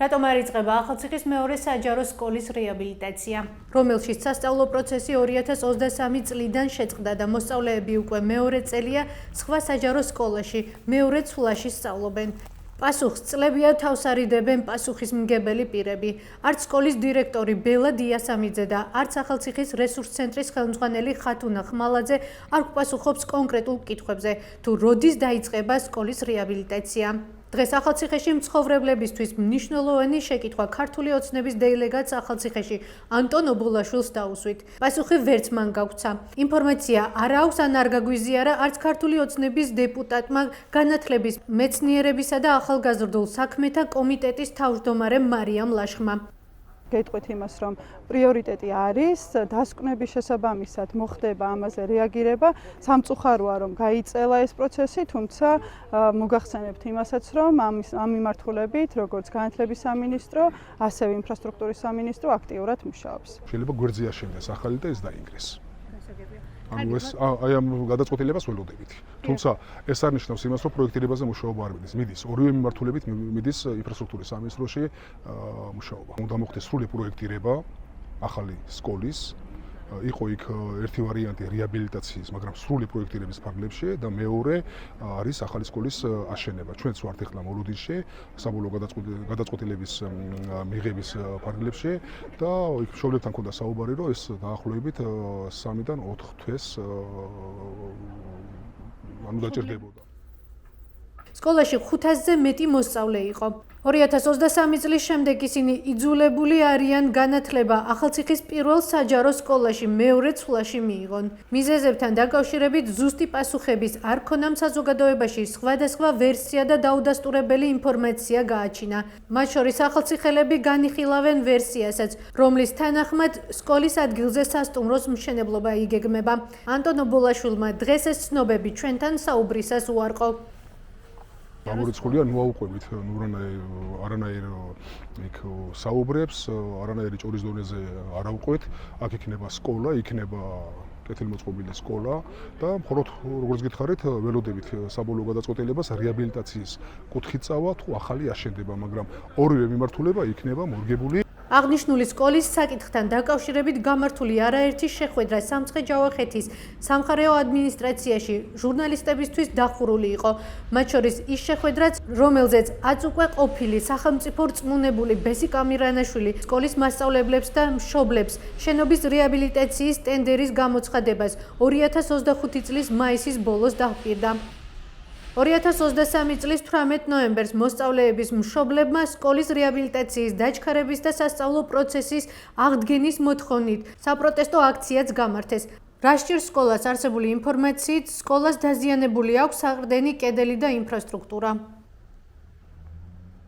რატომ არ იწყება ახალციხის მეორე საჯარო სკოლის რეაბილიტაცია, რომელშიც სასწავლო პროცესი 2023 წლიდან შეწყდა და მოსწავლეები უკვე მეორე წელია სხვა საჯარო სკოლაში, მეორე ცვლაში სწავლობენ. პასუხს წლებია თავს არიდებენ პასუხისმგებელი პირები. არც სკოლის დირექტორი ბელა დიასამიძე და არც ახალციხის რესურს ცენტრის ხელმძღვანელი ხათუნა ხმალაძე არ გვპასუხობს კონკრეტულ კითხვებზე, თუ როდის დაიწყება სკოლის რეაბილიტაცია. დღეს ახალციხეში მცხოვრებლებისთვის მნიშვნელოვანი შეკითხვა ქართული ოცნების დელეგატს ახალციხეში ანტონ ობოლაშვილს დაუსვით. პასუხი ვერც მან გაგვცა. ინფორმაცია არ აქვს ან არ გაგვიზიარა არც ქართული ოცნების დეპუტატმა, განათლების, მეცნიერებისა და ახალგაზრდულ საქმეთა კომიტეტის თავმჯდომარე მარიამ ლაშხმა. გეტყვით იმას, რომ პრიორიტეტი არის დასკვნების შესაბამისად მოხდება ამაზე რეაგირება. სამწუხაროა, რომ გაიწელა ეს პროცესი, თუმცა მოგახსენებთ იმასაც, რომ ამ მიმართულებით, როგორც განათლების სამინისტრო, ასევე ინფრასტრუქტურის სამინისტრო აქტიურად მუშაობს. შეიძლება გვერდზე აშენდეს ახალი და ეს დაინგრეს. ანუ ეს აი ამ გადაწყვეტილებას ველოდებით. თუმცა ეს არ ნიშნავს იმას, რომ პროექტირებაზე მუშაობა არ მიდის. მიდის ორივე მიმართულებით მიდის ინფრასტრუქტურის სამინისტროში მუშაობა. უნდა მოხდეს სრული პროექტირება ახალი სკოლის. იყო იქ ერთი ვარიანტი რეაბილიტაციის, მაგრამ სრული პროექტირების ფარგლებში და მეორე არის ახალი სკოლის აშენება. ჩვენც ვართ ახლა მოლოდინში საბოლოო გადაწყვეტილების მიღების ფარგლებში და იქ მშობლებთან ქონდა საუბარი, რომ ეს დაახლოებით 3-დან 4 თვეს დაჭირდებოდა. სკოლაში 500-ზე მეტი მოსწავლე იყო. 2023 წლის შემდეგ ისინი იძულებული არიან განათლება ახალციხის პირველ საჯარო სკოლაში მეორე ცვლაში მიიღონ. მიზეზებთან დაკავშირებით ზუსტი პასუხების არ ქონამ საზოგადოებაში სხვადასხვა ვერსია და დაუდასტურებელი ინფორმაცია გააჩინა. მათ შორის ახალციხელები განიხილავენ ვერსიასაც, რომლის თანახმად სკოლის ადგილზე სასტუმროს მშენებლობა იგეგმება. ანტონ ობოლაშვილმა დღეს ეს ცნობები ჩვენთან საუბრისას უარყო. გამორიცხულია ნუაუყვებით, არანაირ იქ საუბრებს, არანაირი ჭორის დონეზე არ ავყვეთ. აქ იქნება სკოლა, იქნება კეთილმოწყობილი სკოლა და მხოლოდ როგორც გითხარით, ველოდებით საბოლოო გადაწყვეტილებას რეაბილიტაციის კუთხით წავა თუ ახალი აშენდება, მაგრამ ორივე მიმართულება იქნება მორგებული. აღნიშნული სკოლის საკითხთან დაკავშირებით გამართული არაერთი შეხვედრა სამცხე-ჯავახეთის სამხარეო ადმინისტრაციაში ჟურნალისტებისთვის დახურული იყო. მათ შორის ის შეხვედრაც, რომელზეც აწუყვე ყოფილი სახელმწიფო რწმუნებული ბესიკ ამირანაშვილი სკოლის მასწავლებლებს და მშობლებს შენობის რეაბილიტაციის ტენდერის გამოცხადებას 2025 წლის მაისის ბოლოს დაჰპირდა. 2023 წლის 18 ნოემბერს მოსწავლეების მშობლებმა სკოლის რეაბილიტაციის დაჩქარების და სასწავლო პროცესის აღდგენის მოთხოვნით საპროტესტო აქციაც გამართეს. რა სჭირს სკოლას? არსებული ინფორმაციით, სკოლას დაზიანებული აქვს საყრდენი კედელი და ინფრასტრუქტურა.